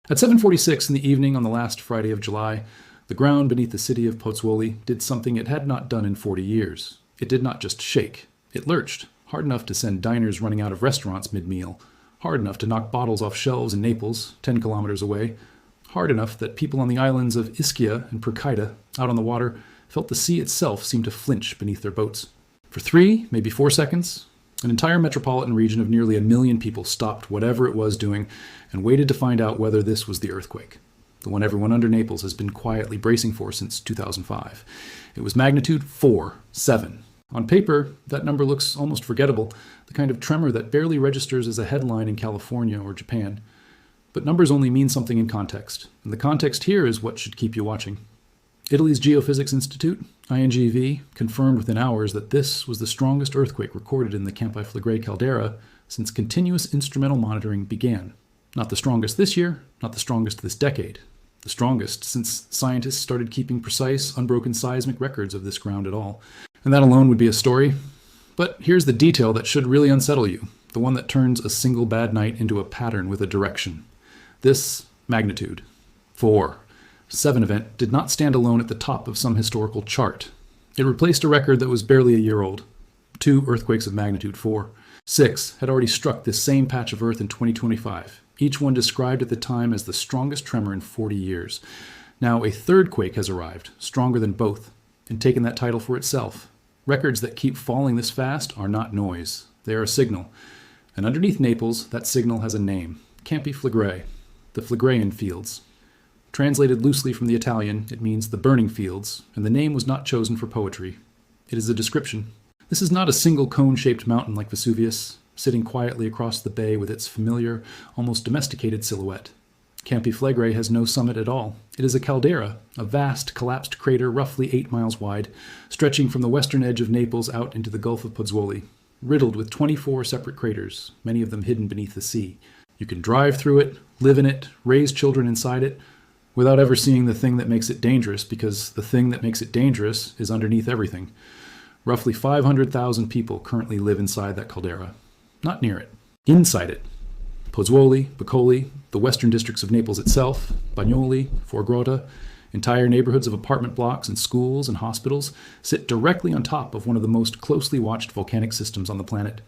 At 7:46 in the evening on the last Friday of July, the ground beneath the city of Pozzuoli did something it had not done in 40 years. It did not just shake. It lurched, hard enough to send diners running out of restaurants mid-meal, hard enough to knock bottles off shelves in Naples, 10 kilometers away, hard enough that people on the islands of Ischia and Procida, out on the water, felt the sea itself seem to flinch beneath their boats. For 3, maybe 4 seconds, an entire metropolitan region of nearly 1 million people stopped whatever it was doing and waited to find out whether this was the earthquake, the one everyone under Naples has been quietly bracing for since 2005. It was magnitude 4.7. On paper, that number looks almost forgettable, the kind of tremor that barely registers as a headline in California or Japan. But numbers only mean something in context, and the context here is what should keep you watching. Italy's Geophysics Institute, INGV, confirmed within hours that this was the strongest earthquake recorded in the Campi Flegrei caldera since continuous instrumental monitoring began. Not the strongest this year, not the strongest this decade. The strongest since scientists started keeping precise, unbroken seismic records of this ground at all. And that alone would be a story. But here's the detail that should really unsettle you, the one that turns a single bad night into a pattern with a direction. This magnitude, 4.7 event, did not stand alone at the top of some historical chart. It replaced a record that was barely a year old. 2 earthquakes of magnitude 4. 6 had already struck this same patch of Earth in 2025, each one described at the time as the strongest tremor in 40 years. Now a third quake has arrived, stronger than both, and taken that title for itself. Records that keep falling this fast are not noise. They are a signal. And underneath Naples, that signal has a name, Campi Flegrei, the Phlegrean fields. Translated loosely from the Italian, it means the burning fields, and the name was not chosen for poetry. It is a description. This is not a single cone-shaped mountain like Vesuvius, sitting quietly across the bay with its familiar, almost domesticated silhouette. Campi Flegrei has no summit at all. It is a caldera, a vast, collapsed crater roughly 8 miles wide, stretching from the western edge of Naples out into the Gulf of Pozzuoli, riddled with 24 separate craters, many of them hidden beneath the sea. You can drive through it, live in it, raise children inside it, without ever seeing the thing that makes it dangerous, because the thing that makes it dangerous is underneath everything. Roughly 500,000 people currently live inside that caldera. Not near it. Inside it. Pozzuoli, Boccoli, the western districts of Naples itself, Bagnoli, Forgrotta, entire neighborhoods of apartment blocks and schools and hospitals sit directly on top of one of the most closely watched volcanic systems on the planet.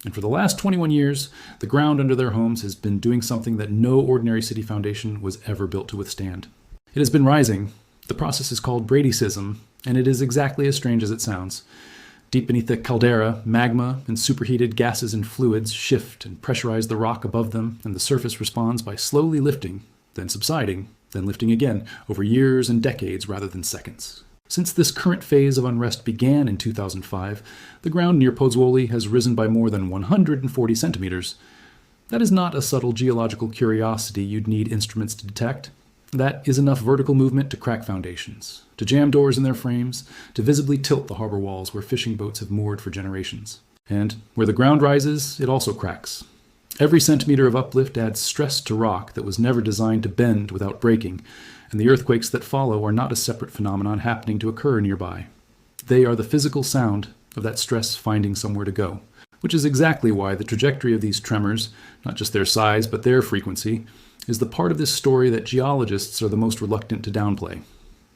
And for the last 21 years, the ground under their homes has been doing something that no ordinary city foundation was ever built to withstand. It has been rising. The process is called bradycism, and it is exactly as strange as it sounds. Deep beneath the caldera, magma and superheated gases and fluids shift and pressurize the rock above them, and the surface responds by slowly lifting, then subsiding, then lifting again, over years and decades rather than seconds. Since this current phase of unrest began in 2005, the ground near Pozzuoli has risen by more than 140 centimeters. That is not a subtle geological curiosity you'd need instruments to detect. That is enough vertical movement to crack foundations, to jam doors in their frames, to visibly tilt the harbor walls where fishing boats have moored for generations. And where the ground rises, it also cracks. Every centimeter of uplift adds stress to rock that was never designed to bend without breaking, and the earthquakes that follow are not a separate phenomenon happening to occur nearby. They are the physical sound of that stress finding somewhere to go, which is exactly why the trajectory of these tremors, not just their size but their frequency, is the part of this story that geologists are the most reluctant to downplay.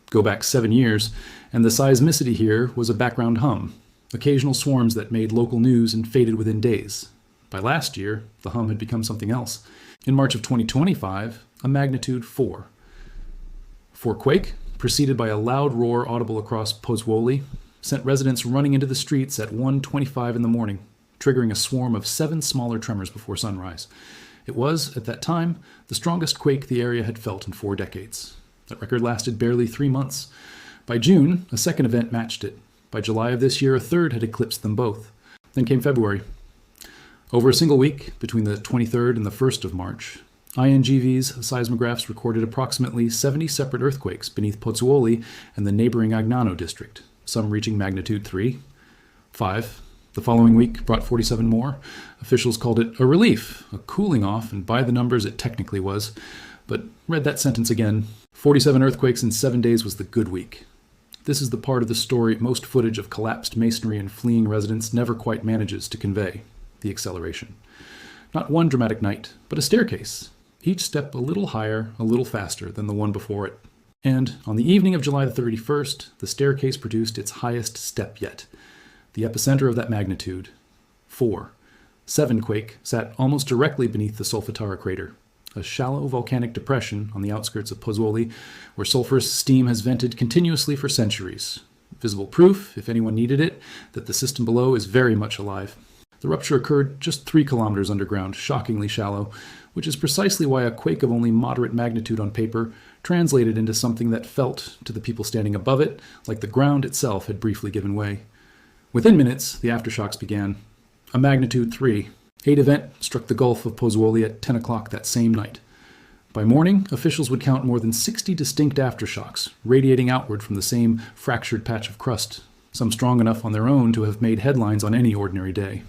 Go back 7 years, and the seismicity here was a background hum, occasional swarms that made local news and faded within days. By last year, the hum had become something else. In March of 2025, a magnitude 4. 4 quake, preceded by a loud roar audible across Pozzuoli, sent residents running into the streets at 1:25 in the morning, triggering a swarm of 7 smaller tremors before sunrise. It was, at that time, the strongest quake the area had felt in 4 decades. That record lasted barely 3 months. By June, a second event matched it. By July of this year, a third had eclipsed them both. Then came February. Over a single week, between the 23rd and the 1st of March, INGV's seismographs recorded approximately 70 separate earthquakes beneath Pozzuoli and the neighboring Agnano district, some reaching magnitude 3, 5. The following week brought 47 more. Officials called it a relief, a cooling off, and by the numbers it technically was. But read that sentence again. 47 earthquakes in 7 days was the good week. This is the part of the story most footage of collapsed masonry and fleeing residents never quite manages to convey, the acceleration. Not one dramatic night, but a staircase. each step a little higher, a little faster than the one before it. And on the evening of July the 31st, the staircase produced its highest step yet. The epicenter of that magnitude, 4. 7 quake sat almost directly beneath the Solfatara crater, a shallow volcanic depression on the outskirts of Pozzuoli, where sulfurous steam has vented continuously for centuries. Visible proof, if anyone needed it, that the system below is very much alive. The rupture occurred just 3 kilometers underground, shockingly shallow, which is precisely why a quake of only moderate magnitude on paper translated into something that felt, to the people standing above it, like the ground itself had briefly given way. Within minutes, the aftershocks began. A magnitude 3, 8 event struck the Gulf of Pozzuoli at 10 o'clock that same night. By morning, officials would count more than 60 distinct aftershocks, radiating outward from the same fractured patch of crust, some strong enough on their own to have made headlines on any ordinary day.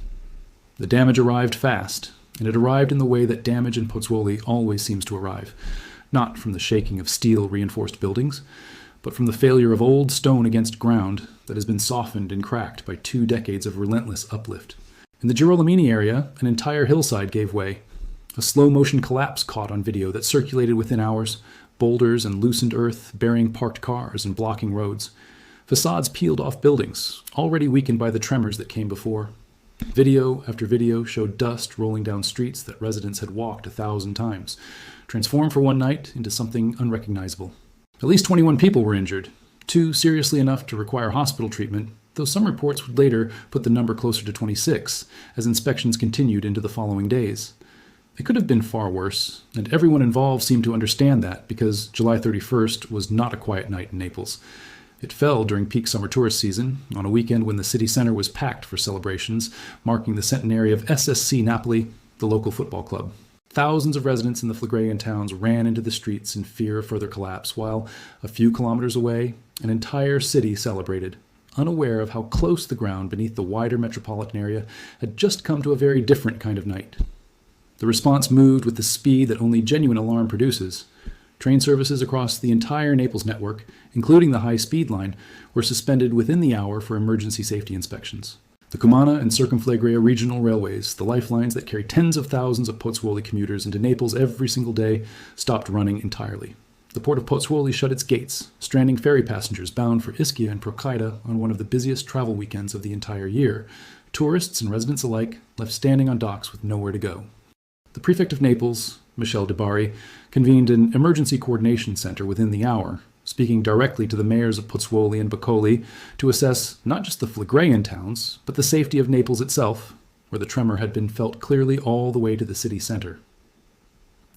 The damage arrived fast, and it arrived in the way that damage in Pozzuoli always seems to arrive, not from the shaking of steel-reinforced buildings, but from the failure of old stone against ground that has been softened and cracked by 2 decades of relentless uplift. In the Girolomini area, an entire hillside gave way. A slow-motion collapse caught on video that circulated within hours, boulders and loosened earth burying parked cars and blocking roads. Facades peeled off buildings, already weakened by the tremors that came before. Video after video showed dust rolling down streets that residents had walked 1,000 times, transformed for one night into something unrecognizable. At least 21 people were injured, 2 seriously enough to require hospital treatment, though some reports would later put the number closer to 26, as inspections continued into the following days. It could have been far worse, and everyone involved seemed to understand that, because July 31st was not a quiet night in Naples. It fell during peak summer tourist season, on a weekend when the city center was packed for celebrations, marking the centenary of SSC Napoli, the local football club. Thousands of residents in the Phlegreian towns ran into the streets in fear of further collapse, while, a few kilometers away, an entire city celebrated, unaware of how close the ground beneath the wider metropolitan area had just come to a very different kind of night. The response moved with the speed that only genuine alarm produces. Train services across the entire Naples network, including the high-speed line, were suspended within the hour for emergency safety inspections. The Cumana and Circumflegrei regional railways, the lifelines that carry tens of thousands of Pozzuoli commuters into Naples every single day, stopped running entirely. The port of Pozzuoli shut its gates, stranding ferry passengers bound for Ischia and Procida on one of the busiest travel weekends of the entire year. Tourists and residents alike left standing on docks with nowhere to go. The prefect of Naples, Michel de Bari, convened an emergency coordination center within the hour, speaking directly to the mayors of Pozzuoli and Boccoli to assess not just the Phlegreian towns, but the safety of Naples itself, where the tremor had been felt clearly all the way to the city center.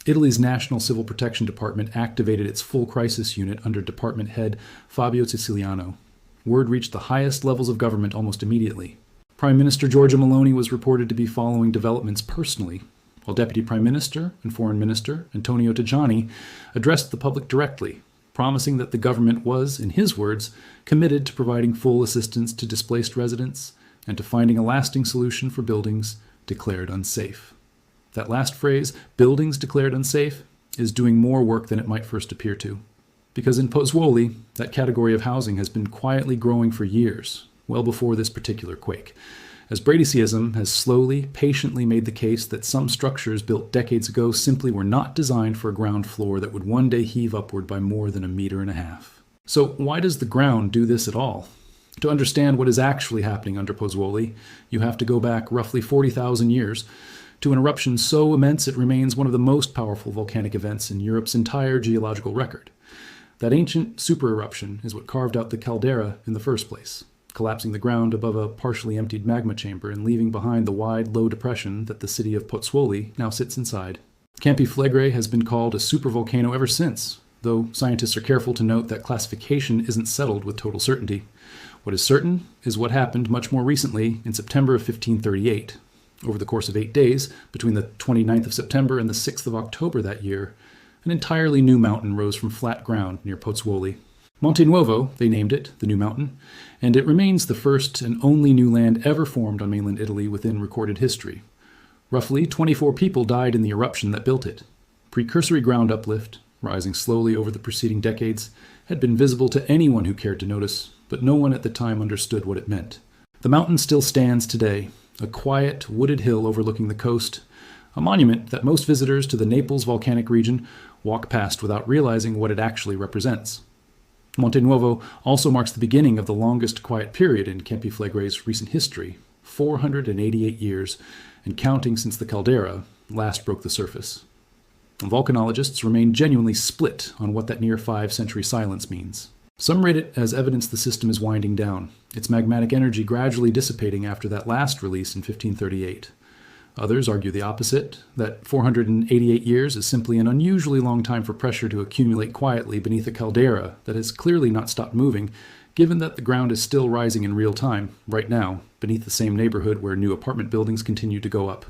Italy's National Civil Protection Department activated its full crisis unit under department head Fabio Siciliano. Word reached the highest levels of government almost immediately. Prime Minister Giorgia Meloni was reported to be following developments personally, while Deputy Prime Minister and Foreign Minister Antonio Tajani addressed the public directly, promising that the government was, in his words, committed to providing full assistance to displaced residents and to finding a lasting solution for buildings declared unsafe. That last phrase, buildings declared unsafe, is doing more work than it might first appear to. Because in Pozzuoli, that category of housing has been quietly growing for years, well before this particular quake, as Bradesiism has slowly, patiently made the case that some structures built decades ago simply were not designed for a ground floor that would one day heave upward by more than 1.5 meters. So why does the ground do this at all? To understand what is actually happening under Pozzuoli, you have to go back roughly 40,000 years to an eruption so immense it remains one of the most powerful volcanic events in Europe's entire geological record. That ancient supereruption is what carved out the caldera in the first place, collapsing the ground above a partially emptied magma chamber and leaving behind the wide, low depression that the city of Pozzuoli now sits inside. Campi Flegrei has been called a supervolcano ever since, though scientists are careful to note that classification isn't settled with total certainty. What is certain is what happened much more recently in September of 1538. Over the course of 8 days, between the 29th of September and the 6th of October that year, an entirely new mountain rose from flat ground near Pozzuoli. Monte Nuovo, they named it, the new mountain, and it remains the first and only new land ever formed on mainland Italy within recorded history. Roughly 24 people died in the eruption that built it. Precursory ground uplift, rising slowly over the preceding decades, had been visible to anyone who cared to notice, but no one at the time understood what it meant. The mountain still stands today, a quiet, wooded hill overlooking the coast, a monument that most visitors to the Naples volcanic region walk past without realizing what it actually represents. Monte Nuovo also marks the beginning of the longest quiet period in Campi Flegrei's recent history, 488 years, and counting since the caldera last broke the surface. Volcanologists remain genuinely split on what that near 5-century silence means. Some rate it as evidence the system is winding down, its magmatic energy gradually dissipating after that last release in 1538. Others argue the opposite, that 488 years is simply an unusually long time for pressure to accumulate quietly beneath a caldera that has clearly not stopped moving, given that the ground is still rising in real time, right now, beneath the same neighborhood where new apartment buildings continue to go up.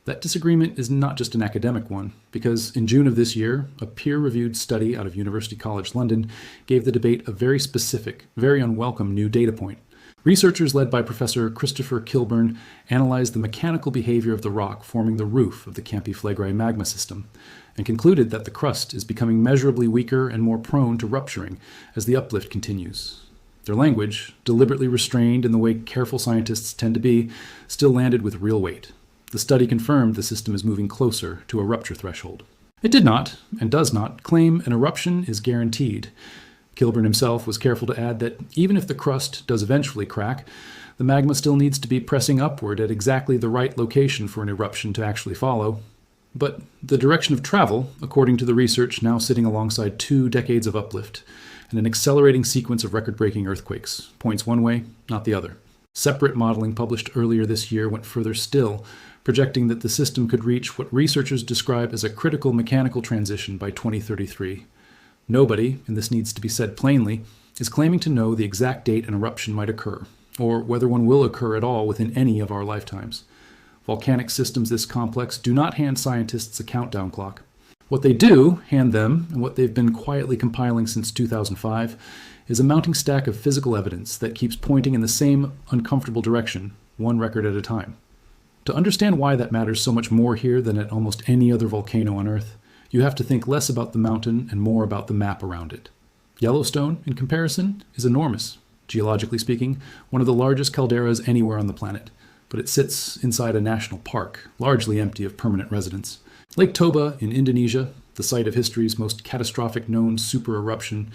That disagreement is not just an academic one, because in June of this year, a peer-reviewed study out of University College London gave the debate a very specific, very unwelcome new data point. Researchers led by Professor Christopher Kilburn analyzed the mechanical behavior of the rock forming the roof of the Campi Flegrei magma system, and concluded that the crust is becoming measurably weaker and more prone to rupturing as the uplift continues. Their language, deliberately restrained in the way careful scientists tend to be, still landed with real weight. The study confirmed the system is moving closer to a rupture threshold. It did not, and does not, claim an eruption is guaranteed. Kilburn himself was careful to add that even if the crust does eventually crack, the magma still needs to be pressing upward at exactly the right location for an eruption to actually follow. But the direction of travel, according to the research now sitting alongside 2 decades of uplift and an accelerating sequence of record-breaking earthquakes, points one way, not the other. Separate modeling published earlier this year went further still, projecting that the system could reach what researchers describe as a critical mechanical transition by 2033. Nobody, and this needs to be said plainly, is claiming to know the exact date an eruption might occur, or whether one will occur at all within any of our lifetimes. Volcanic systems this complex do not hand scientists a countdown clock. What they do hand them, and what they've been quietly compiling since 2005, is a mounting stack of physical evidence that keeps pointing in the same uncomfortable direction, one record at a time. To understand why that matters so much more here than at almost any other volcano on Earth, you have to think less about the mountain and more about the map around it. Yellowstone, in comparison, is enormous. Geologically speaking, one of the largest calderas anywhere on the planet, but it sits inside a national park, largely empty of permanent residents. Lake Toba in Indonesia, the site of history's most catastrophic known supereruption,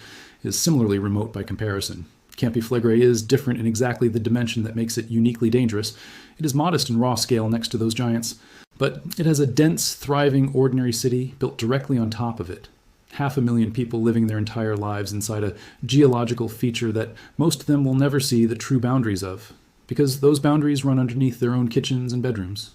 is similarly remote by comparison. Campi Flegrei is different in exactly the dimension that makes it uniquely dangerous. It is modest in raw scale next to those giants, but it has a dense, thriving, ordinary city built directly on top of it. 500,000 people living their entire lives inside a geological feature that most of them will never see the true boundaries of, because those boundaries run underneath their own kitchens and bedrooms.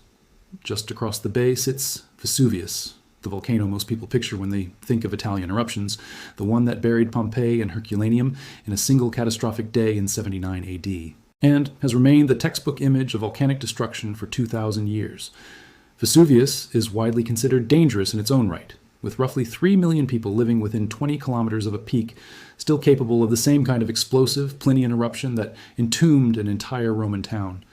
Just across the bay sits Vesuvius, the volcano most people picture when they think of Italian eruptions, the one that buried Pompeii and Herculaneum in a single catastrophic day in 79 AD, and has remained the textbook image of volcanic destruction for 2,000 years. Vesuvius is widely considered dangerous in its own right, with roughly 3 million people living within 20 kilometers of a peak, still capable of the same kind of explosive Plinian eruption that entombed an entire Roman town.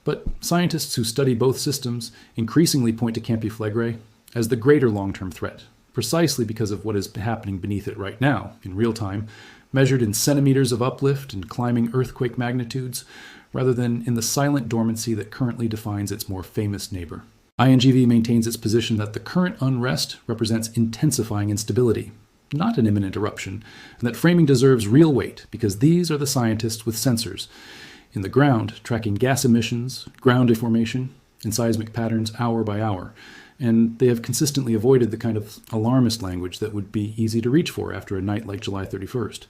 But scientists who study both systems increasingly point to Campi Flegrei as the greater long-term threat, precisely because of what is happening beneath it right now, in real time, measured in centimeters of uplift and climbing earthquake magnitudes, rather than in the silent dormancy that currently defines its more famous neighbor. INGV maintains its position that the current unrest represents intensifying instability, not an imminent eruption, and that framing deserves real weight because these are the scientists with sensors in the ground tracking gas emissions, ground deformation, and seismic patterns hour by hour, and they have consistently avoided the kind of alarmist language that would be easy to reach for after a night like July 31st.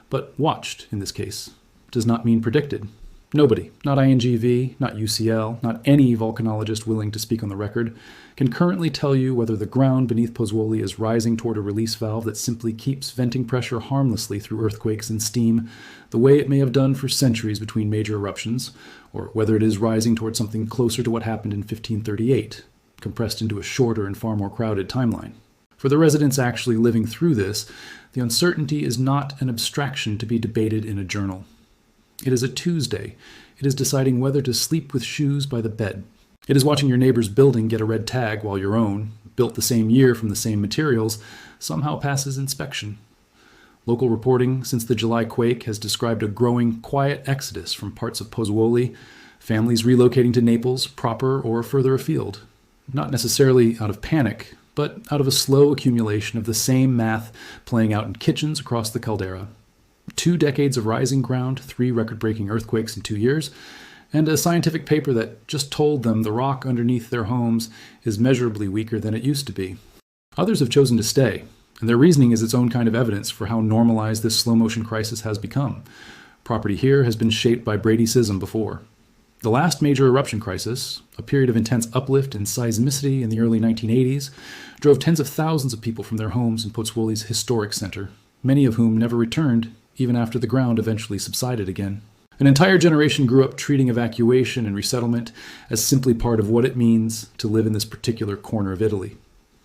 But watched, in this case, does not mean predicted. Nobody, not INGV, not UCL, not any volcanologist willing to speak on the record, can currently tell you whether the ground beneath Pozzuoli is rising toward a release valve that simply keeps venting pressure harmlessly through earthquakes and steam, the way it may have done for centuries between major eruptions, or whether it is rising toward something closer to what happened in 1538, compressed into a shorter and far more crowded timeline. For the residents actually living through this, the uncertainty is not an abstraction to be debated in a journal. It is a Tuesday. It is deciding whether to sleep with shoes by the bed. It is watching your neighbor's building get a red tag while your own, built the same year from the same materials, somehow passes inspection. Local reporting since the July quake has described a growing, quiet exodus from parts of Pozzuoli, families relocating to Naples, proper or further afield. not necessarily out of panic, but out of a slow accumulation of the same math playing out in kitchens across the caldera. 2 decades of rising ground, 3 record-breaking earthquakes in 2 years, and a scientific paper that just told them the rock underneath their homes is measurably weaker than it used to be. Others have chosen to stay, and their reasoning is its own kind of evidence for how normalized this slow-motion crisis has become. Property here has been shaped by Brady-sism before. The last major eruption crisis, a period of intense uplift and seismicity in the early 1980s, drove tens of thousands of people from their homes in Pozzuoli's historic center, many of whom never returned, even after the ground eventually subsided again. An entire generation grew up treating evacuation and resettlement as simply part of what it means to live in this particular corner of Italy.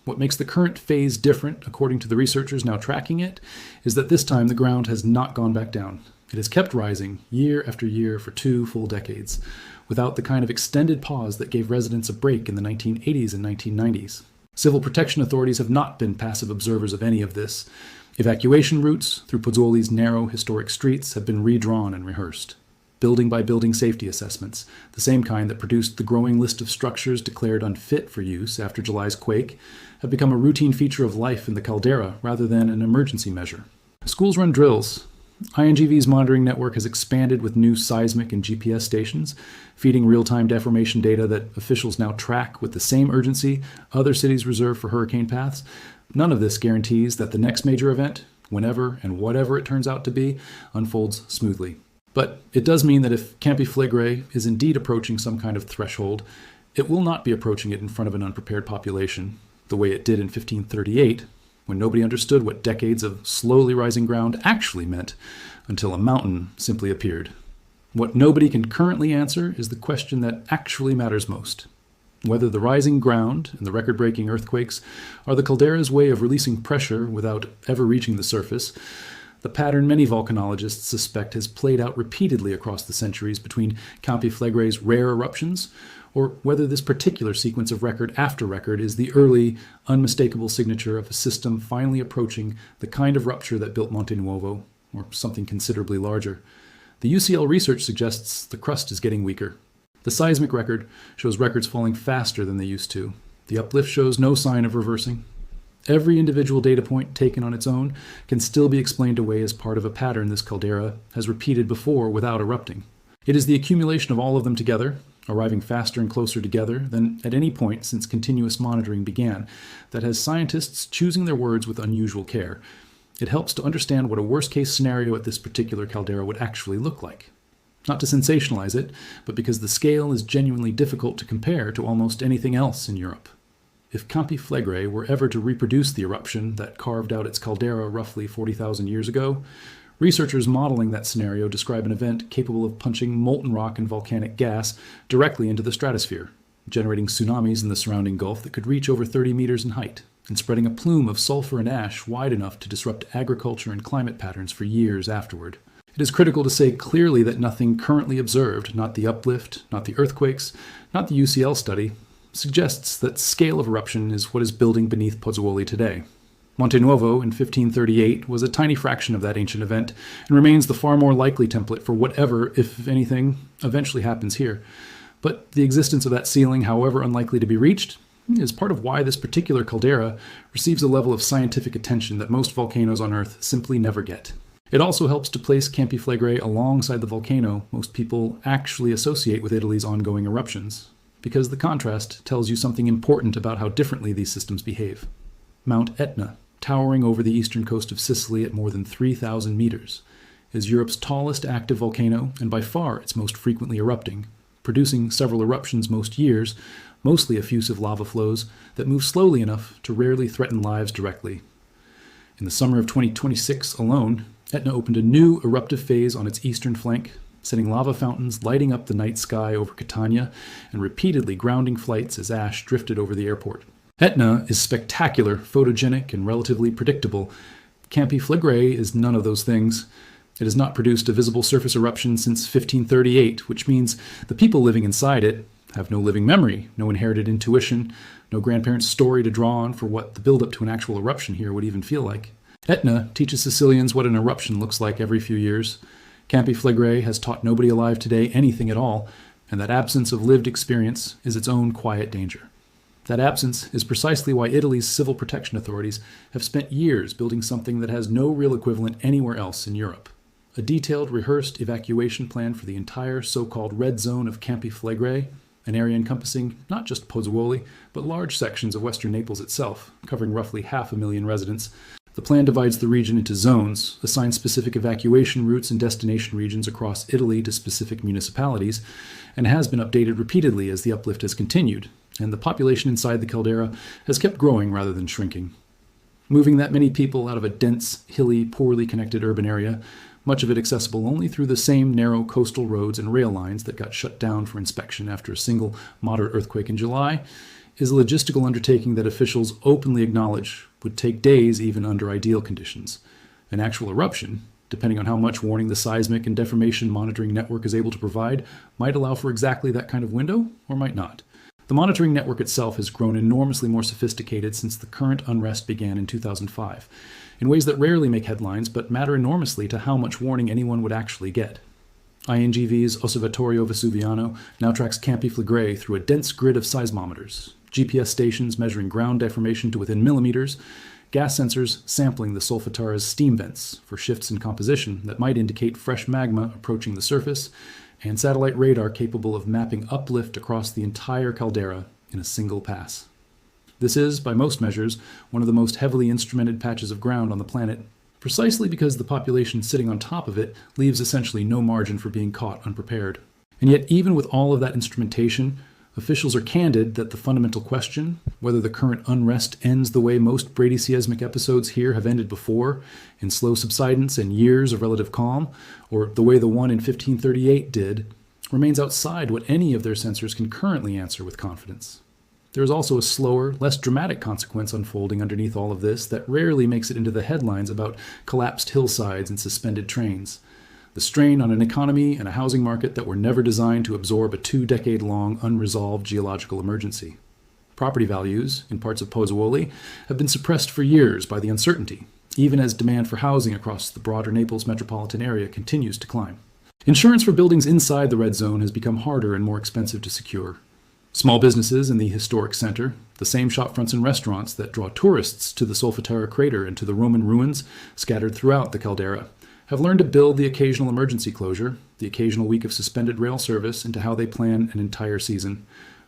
What makes the current phase different, according to the researchers now tracking it, is that this time the ground has not gone back down. It has kept rising year after year for 2 full decades, without the kind of extended pause that gave residents a break in the 1980s and 1990s. Civil protection authorities have not been passive observers of any of this. Evacuation routes through Pozzuoli's narrow historic streets have been redrawn and rehearsed. Building by building safety assessments, the same kind that produced the growing list of structures declared unfit for use after July's quake, have become a routine feature of life in the caldera rather than an emergency measure. Schools run drills. INGV's monitoring network has expanded with new seismic and GPS stations, feeding real-time deformation data that officials now track with the same urgency other cities reserve for hurricane paths. None of this guarantees that the next major event, whenever and whatever it turns out to be, unfolds smoothly. But it does mean that if Campi Flegrei is indeed approaching some kind of threshold, it will not be approaching it in front of an unprepared population, the way it did in 1538, when nobody understood what decades of slowly rising ground actually meant, until a mountain simply appeared. What nobody can currently answer is the question that actually matters most: whether the rising ground and the record-breaking earthquakes are the caldera's way of releasing pressure without ever reaching the surface, the pattern many volcanologists suspect has played out repeatedly across the centuries between Campi Flegrei's rare eruptions, or whether this particular sequence of record after record is the early, unmistakable signature of a system finally approaching the kind of rupture that built Monte Nuovo, or something considerably larger. The UCL research suggests the crust is getting weaker. The seismic record shows records falling faster than they used to. The uplift shows no sign of reversing. Every individual data point taken on its own can still be explained away as part of a pattern this caldera has repeated before without erupting. It is the accumulation of all of them together, arriving faster and closer together than at any point since continuous monitoring began, that has scientists choosing their words with unusual care. It helps to understand what a worst-case scenario at this particular caldera would actually look like. Not to sensationalize it, but because the scale is genuinely difficult to compare to almost anything else in Europe. If Campi Flegrei were ever to reproduce the eruption that carved out its caldera roughly 40,000 years ago, researchers modeling that scenario describe an event capable of punching molten rock and volcanic gas directly into the stratosphere, generating tsunamis in the surrounding gulf that could reach over 30 meters in height, and spreading a plume of sulfur and ash wide enough to disrupt agriculture and climate patterns for years afterward. It is critical to say clearly that nothing currently observed, not the uplift, not the earthquakes, not the UCL study, suggests that scale of eruption is what is building beneath Pozzuoli today. Monte Nuovo in 1538 was a tiny fraction of that ancient event and remains the far more likely template for whatever, if anything, eventually happens here. But the existence of that ceiling, however unlikely to be reached, is part of why this particular caldera receives a level of scientific attention that most volcanoes on Earth simply never get. It also helps to place Campi Flegrei alongside the volcano most people actually associate with Italy's ongoing eruptions, because the contrast tells you something important about how differently these systems behave. Mount Etna, towering over the eastern coast of Sicily at more than 3,000 meters, is Europe's tallest active volcano and by far its most frequently erupting, producing several eruptions most years, mostly effusive lava flows that move slowly enough to rarely threaten lives directly. In the summer of 2026 alone, Etna opened a new eruptive phase on its eastern flank, sending lava fountains lighting up the night sky over Catania and repeatedly grounding flights as ash drifted over the airport. Etna is spectacular, photogenic, and relatively predictable. Campi Flegrei is none of those things. It has not produced a visible surface eruption since 1538, which means the people living inside it have no living memory, no inherited intuition, no grandparents' story to draw on for what the build-up to an actual eruption here would even feel like. Etna teaches Sicilians what an eruption looks like every few years. Campi Flegrei has taught nobody alive today anything at all, and that absence of lived experience is its own quiet danger. That absence is precisely why Italy's civil protection authorities have spent years building something that has no real equivalent anywhere else in Europe. A detailed, rehearsed evacuation plan for the entire so-called red zone of Campi Flegrei, an area encompassing not just Pozzuoli, but large sections of western Naples itself, covering roughly 500,000 residents. The plan divides the region into zones, assigns specific evacuation routes and destination regions across Italy to specific municipalities, and has been updated repeatedly as the uplift has continued, and the population inside the caldera has kept growing rather than shrinking. Moving that many people out of a dense, hilly, poorly connected urban area, much of it accessible only through the same narrow coastal roads and rail lines that got shut down for inspection after a single moderate earthquake in July, is a logistical undertaking that officials openly acknowledge would take days even under ideal conditions. An actual eruption, depending on how much warning the seismic and deformation monitoring network is able to provide, might allow for exactly that kind of window, or might not. The monitoring network itself has grown enormously more sophisticated since the current unrest began in 2005, in ways that rarely make headlines but matter enormously to how much warning anyone would actually get. INGV's Osservatorio Vesuviano now tracks Campi Flegrei through a dense grid of seismometers, GPS stations measuring ground deformation to within millimeters, gas sensors sampling the Solfatara's steam vents for shifts in composition that might indicate fresh magma approaching the surface, and satellite radar capable of mapping uplift across the entire caldera in a single pass. This is, by most measures, one of the most heavily instrumented patches of ground on the planet, precisely because the population sitting on top of it leaves essentially no margin for being caught unprepared. And yet, even with all of that instrumentation, officials are candid that the fundamental question, whether the current unrest ends the way most bradyseismic episodes here have ended before, in slow subsidence and years of relative calm, or the way the one in 1538 did, remains outside what any of their sensors can currently answer with confidence. There is also a slower, less dramatic consequence unfolding underneath all of this that rarely makes it into the headlines about collapsed hillsides and suspended trains. The strain on an economy and a housing market that were never designed to absorb a 2-decade-long unresolved geological emergency. Property values, in parts of Pozzuoli, have been suppressed for years by the uncertainty, even as demand for housing across the broader Naples metropolitan area continues to climb. Insurance for buildings inside the red zone has become harder and more expensive to secure. Small businesses in the historic center, the same shopfronts and restaurants that draw tourists to the Solfatara crater and to the Roman ruins scattered throughout the caldera, have learned to build the occasional emergency closure, the occasional week of suspended rail service into how they plan an entire season.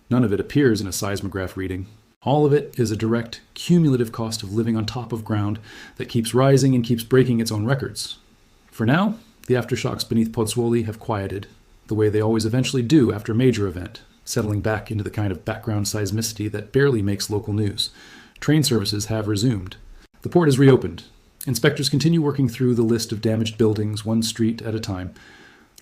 None of it appears in a seismograph reading. All of it is a direct, cumulative cost of living on top of ground that keeps rising and keeps breaking its own records. For now, the aftershocks beneath Pozzuoli have quieted, the way they always eventually do after a major event, settling back into the kind of background seismicity that barely makes local news. Train services have resumed. The port is reopened. Inspectors continue working through the list of damaged buildings, one street at a time.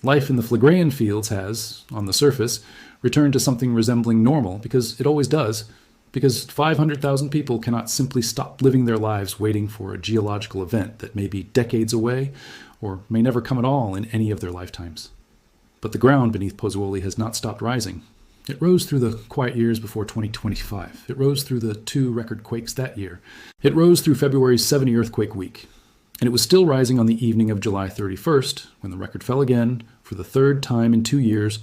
Life in the Phlegreian fields has, on the surface, returned to something resembling normal, because it always does, because 500,000 people cannot simply stop living their lives waiting for a geological event that may be decades away, or may never come at all in any of their lifetimes. But the ground beneath Pozzuoli has not stopped rising. It rose through the quiet years before 2025. It rose through the 2 record quakes that year. It rose through February's 70 earthquake week. And it was still rising on the evening of July 31st, when the record fell again, for the 3rd time in 2 years,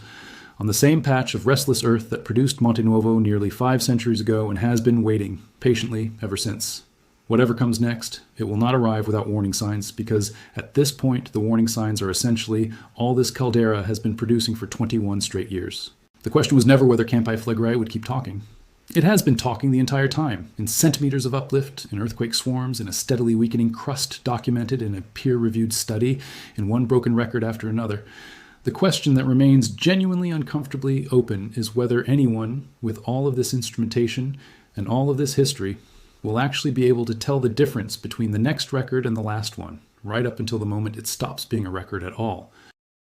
on the same patch of restless earth that produced Monte Nuovo nearly 5 centuries ago and has been waiting patiently ever since. Whatever comes next, it will not arrive without warning signs, because at this point the warning signs are essentially all this caldera has been producing for 21 straight years. The question was never whether Campi Flegrei would keep talking. It has been talking the entire time, in centimeters of uplift, in earthquake swarms, in a steadily weakening crust documented in a peer-reviewed study, in one broken record after another. The question that remains genuinely uncomfortably open is whether anyone, with all of this instrumentation and all of this history, will actually be able to tell the difference between the next record and the last one, right up until the moment it stops being a record at all.